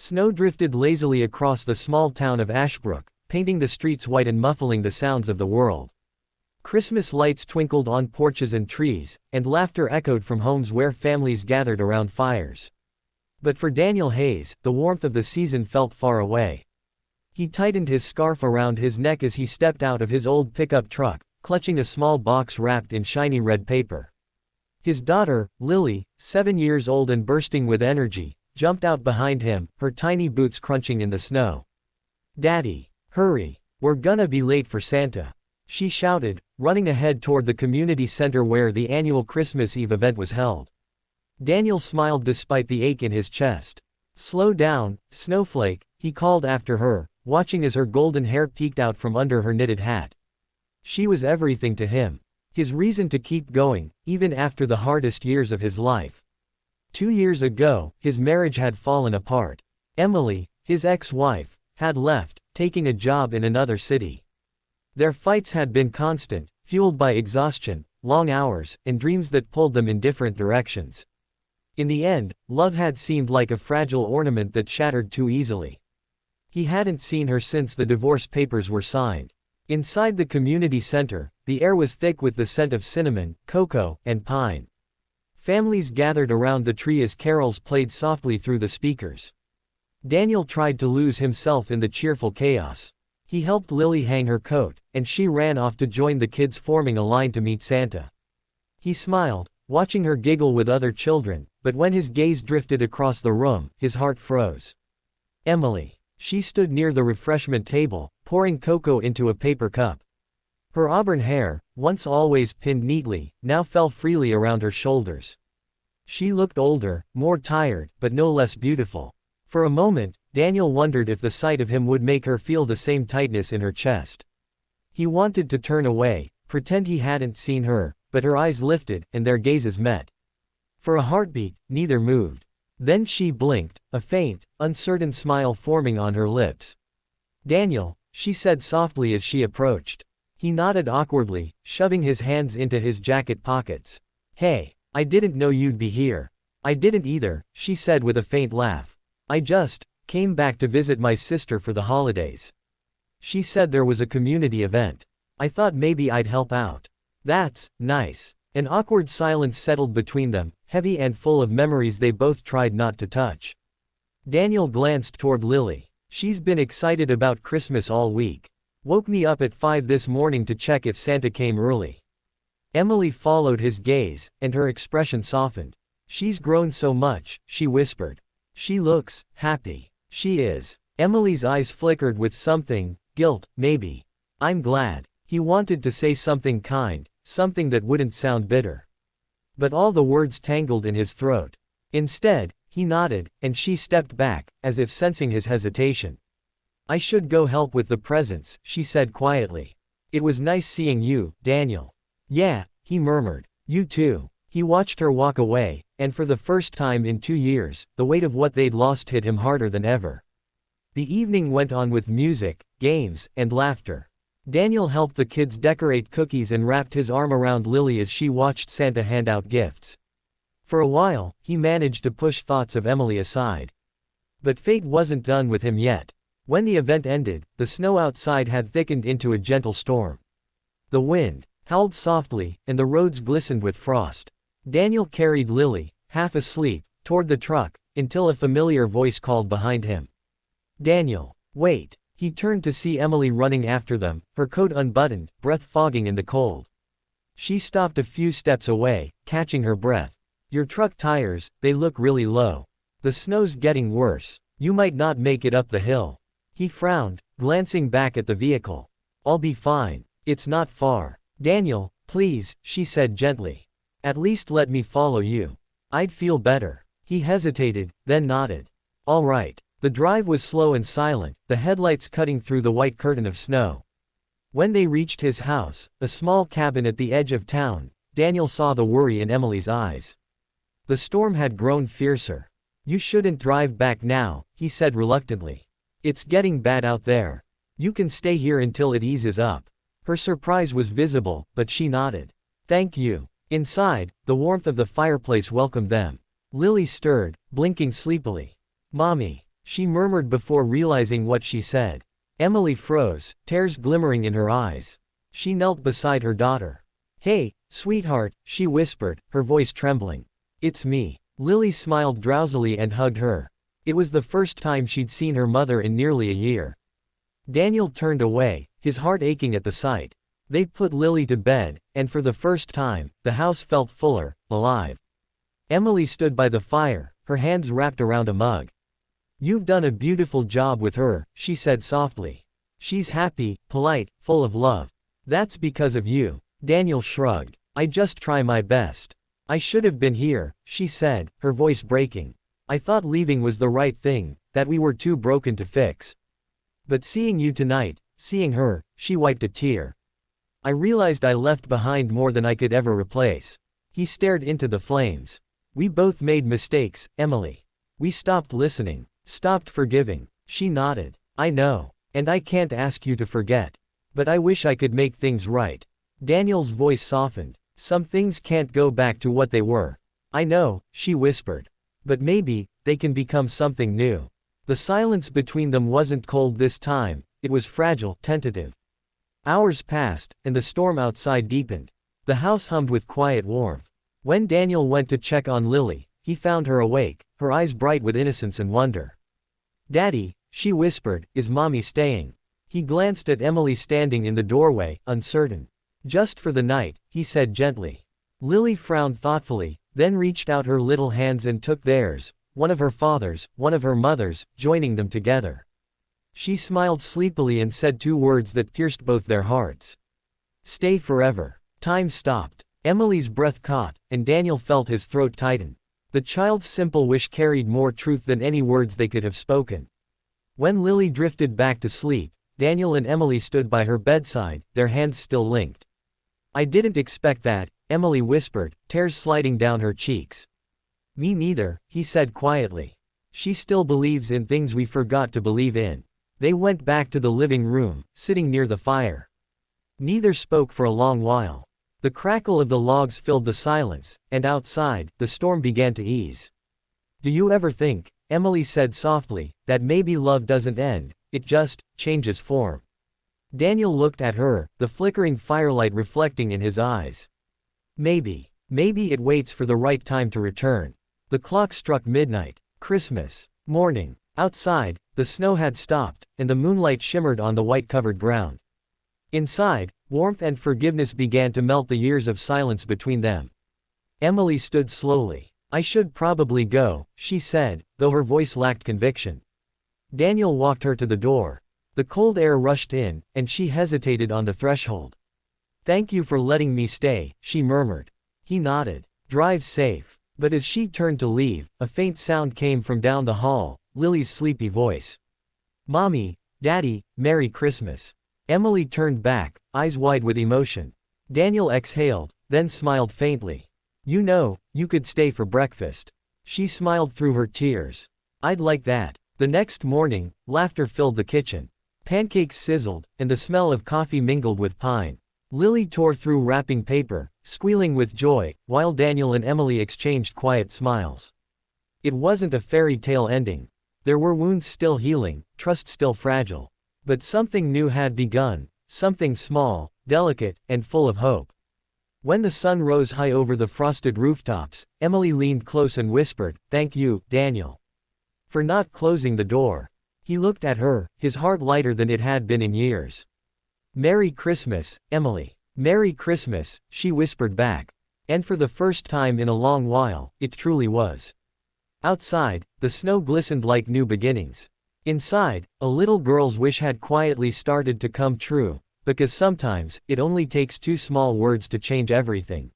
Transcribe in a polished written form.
Snow drifted lazily across the small town of Ashbrook, painting the streets white and muffling the sounds of the world. Christmas lights twinkled on porches and trees, and laughter echoed from homes where families gathered around fires. But for Daniel Hayes, the warmth of the season felt far away. He tightened his scarf around his neck as he stepped out of his old pickup truck, clutching a small box wrapped in shiny red paper. His daughter, Lily, 7 years old and bursting with energy, jumped out behind him, her tiny boots crunching in the snow. "Daddy, hurry, we're gonna be late for Santa," she shouted, running ahead toward the community center where the annual Christmas Eve event was held. Daniel smiled despite the ache in his chest. "Slow down, Snowflake," he called after her, watching as her golden hair peeked out from under her knitted hat. She was everything to him. His reason to keep going, even after the hardest years of his life. 2 years ago, his marriage had fallen apart. Emily, his ex-wife, had left, taking a job in another city. Their fights had been constant, fueled by exhaustion, long hours, and dreams that pulled them in different directions. In the end, love had seemed like a fragile ornament that shattered too easily. He hadn't seen her since the divorce papers were signed. Inside the community center, the air was thick with the scent of cinnamon, cocoa, and pine. Families gathered around the tree as carols played softly through the speakers. Daniel tried to lose himself in the cheerful chaos. He helped Lily hang her coat, and she ran off to join the kids forming a line to meet Santa. He smiled, watching her giggle with other children, but when his gaze drifted across the room, his heart froze. Emily. She stood near the refreshment table, pouring cocoa into a paper cup. Her auburn hair, once always pinned neatly, now fell freely around her shoulders. She looked older, more tired, but no less beautiful. For a moment, Daniel wondered if the sight of him would make her feel the same tightness in her chest. He wanted to turn away, pretend he hadn't seen her, but her eyes lifted, and their gazes met. For a heartbeat, neither moved. Then she blinked, a faint, uncertain smile forming on her lips. "Daniel," she said softly as she approached. He nodded awkwardly, shoving his hands into his jacket pockets. "Hey, I didn't know you'd be here." "I didn't either," she said with a faint laugh. "I just came back to visit my sister for the holidays. She said there was a community event. I thought maybe I'd help out." "That's nice." An awkward silence settled between them, heavy and full of memories they both tried not to touch. Daniel glanced toward Lily. "She's been excited about Christmas all week. Woke me up at 5 this morning to check if Santa came early." Emily followed his gaze, and her expression softened. "She's grown so much," she whispered. "She looks happy." "She is." Emily's eyes flickered with something, guilt, maybe. "I'm glad." He wanted to say something kind, something that wouldn't sound bitter. But all the words tangled in his throat. Instead, he nodded, and she stepped back, as if sensing his hesitation. "I should go help with the presents," she said quietly. "It was nice seeing you, Daniel." "Yeah," he murmured. "You too." He watched her walk away, and for the first time in 2 years, the weight of what they'd lost hit him harder than ever. The evening went on with music, games, and laughter. Daniel helped the kids decorate cookies and wrapped his arm around Lily as she watched Santa hand out gifts. For a while, he managed to push thoughts of Emily aside. But fate wasn't done with him yet. When the event ended, the snow outside had thickened into a gentle storm. The wind howled softly, and the roads glistened with frost. Daniel carried Lily, half asleep, toward the truck, until a familiar voice called behind him. "Daniel, wait." He turned to see Emily running after them, her coat unbuttoned, breath fogging in the cold. She stopped a few steps away, catching her breath. "Your truck tires, they look really low. The snow's getting worse. You might not make it up the hill." He frowned, glancing back at the vehicle. "I'll be fine. It's not far." "Daniel, please," she said gently. "At least let me follow you. I'd feel better." He hesitated, then nodded. "All right." The drive was slow and silent, the headlights cutting through the white curtain of snow. When they reached his house, a small cabin at the edge of town, Daniel saw the worry in Emily's eyes. The storm had grown fiercer. "You shouldn't drive back now," he said reluctantly. "It's getting bad out there. You can stay here until it eases up." Her surprise was visible, but she nodded. "Thank you." Inside, the warmth of the fireplace welcomed them. Lily stirred, blinking sleepily. "Mommy." she murmured before realizing what she said. Emily froze, tears glimmering in her eyes. She knelt beside her daughter. "Hey, sweetheart," she whispered, her voice trembling. "It's me." Lily smiled drowsily and hugged her. It was the first time she'd seen her mother in nearly a year. Daniel turned away, his heart aching at the sight. They put Lily to bed, and for the first time, the house felt fuller, alive. Emily stood by the fire, her hands wrapped around a mug. "You've done a beautiful job with her," she said softly. "She's happy, polite, full of love. That's because of you." Daniel shrugged. "I just try my best." "I should have been here," she said, her voice breaking. "I thought leaving was the right thing, that we were too broken to fix. But seeing you tonight, seeing her," she wiped a tear. "I realized I left behind more than I could ever replace." He stared into the flames. "We both made mistakes, Emily. We stopped listening, stopped forgiving." She nodded. "I know. And I can't ask you to forget. But I wish I could make things right." Daniel's voice softened. "Some things can't go back to what they were." "I know," she whispered. "But maybe, they can become something new." The silence between them wasn't cold this time, it was fragile, tentative. Hours passed, and the storm outside deepened. The house hummed with quiet warmth. When Daniel went to check on Lily, he found her awake, her eyes bright with innocence and wonder. "Daddy," she whispered, "is Mommy staying?" He glanced at Emily standing in the doorway, uncertain. "Just for the night," he said gently. Lily frowned thoughtfully, then reached out her little hands and took theirs, one of her father's, one of her mother's, joining them together. She smiled sleepily and said two words that pierced both their hearts. "Stay forever." Time stopped. Emily's breath caught, and Daniel felt his throat tighten. The child's simple wish carried more truth than any words they could have spoken. When Lily drifted back to sleep, Daniel and Emily stood by her bedside, their hands still linked. "I didn't expect that," Emily whispered, tears sliding down her cheeks. "Me neither," he said quietly. "She still believes in things we forgot to believe in." They went back to the living room, sitting near the fire. Neither spoke for a long while. The crackle of the logs filled the silence, and outside, the storm began to ease. "Do you ever think," Emily said softly, "that maybe love doesn't end, it just changes form?" Daniel looked at her, the flickering firelight reflecting in his eyes. Maybe it waits for the right time to return." The clock struck midnight. Christmas morning. Outside, the snow had stopped, and the moonlight shimmered on the white-covered ground. Inside, warmth and forgiveness began to melt the years of silence between them. Emily stood slowly. "I should probably go," she said, though her voice lacked conviction. Daniel walked her to the door. The cold air rushed in, and she hesitated on the threshold. "Thank you for letting me stay," she murmured. He nodded. "Drive safe." But as she turned to leave, a faint sound came from down the hall, Lily's sleepy voice. "Mommy, Daddy, Merry Christmas." Emily turned back, eyes wide with emotion. Daniel exhaled, then smiled faintly. "You know, you could stay for breakfast." She smiled through her tears. "I'd like that." The next morning, laughter filled the kitchen. Pancakes sizzled, and the smell of coffee mingled with pine. Lily tore through wrapping paper, squealing with joy, while Daniel and Emily exchanged quiet smiles. It wasn't a fairy tale ending. There were wounds still healing, trust still fragile. But something new had begun, something small, delicate, and full of hope. When the sun rose high over the frosted rooftops, Emily leaned close and whispered, "Thank you, Daniel, for not closing the door." He looked at her, his heart lighter than it had been in years. "Merry Christmas, Emily." "Merry Christmas," she whispered back. And for the first time in a long while, it truly was. Outside, the snow glistened like new beginnings. Inside, a little girl's wish had quietly started to come true, because sometimes, it only takes two small words to change everything.